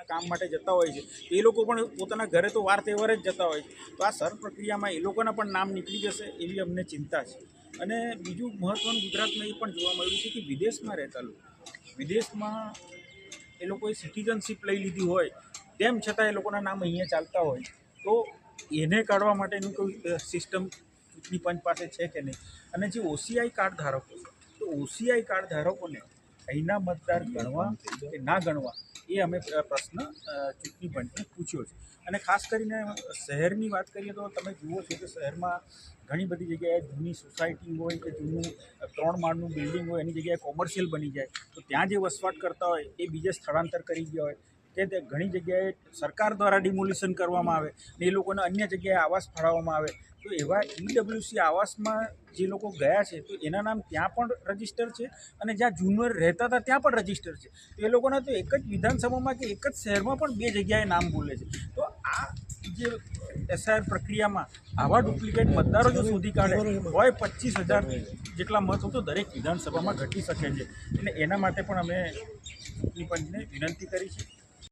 કામ માટે જતા હોય છે, એ લોકો પણ પોતાના ઘરે તો વાર તહેવારે જ જતા હોય છે, તો આ સર પ્રક્રિયામાં એ લોકોના પણ નામ નીકળી જશે એવી અમને ચિંતા છે। અને બીજું મહત્ત્વનું ગુજરાતમાં એ પણ જોવા મળ્યું છે કે વિદેશમાં રહેતા લોકો, વિદેશમાં એ લોકોએ સિટીઝનશીપ લઈ લીધી હોય તેમ છતાં એ લોકોના નામ અહીંયા ચાલતા હોય, તો એને કાઢવા માટેની કોઈ સિસ્ટમ ચૂંટણી પંચ પાસે છે કે નહીં। અને જે OCI કાર્ડ ધારકો છે, તો OCI કાર્ડ ધારકોને અહીંના મતદાર ગણવા કે ના ગણવા એ અમે પ્રશ્ન ચૂંટણી પંચને પૂછ્યો છે। અને ખાસ કરીને શહેરની વાત કરીએ તો તમે જુઓ છો કે શહેરમાં ઘણી બધી જગ્યાએ જૂની સોસાયટી હોય કે જૂનું 3 માળનું બિલ્ડિંગ હોય એની જગ્યાએ કોમર્શિયલ બની જાય, તો ત્યાં જે વસવાટ કરતા હોય એ બીજે સ્થળાંતર કરી ગયા હોય કે ઘણી જગ્યાએ સરકાર દ્વારા ડિમોલિશન કરવામાં આવે ને એ લોકોને અન્ય જગ્યાએ આવાસ ફાળવવામાં આવે, તો એવા EWC આવાસમાં જે લોકો ગયા છે તો એના નામ ત્યાં પણ રજીસ્ટર છે અને જ્યાં જૂનર રહેતા હતા ત્યાં પણ રજીસ્ટર છે, તો એ લોકોના તો એક જ વિધાનસભામાં કે એક જ શહેરમાં પણ 2 જગ્યાએ નામ બોલે છે। તો આ જે SIR પ્રક્રિયામાં આવા ડુપ્લિકેટ મતદારો જો શોધી કાઢે હોય 25,000 જેટલા મત તો દરેક વિધાનસભામાં ઘટી શકે છે, એટલે એના માટે પણ અમે ચૂંટણી પંચને વિનંતી કરી છે।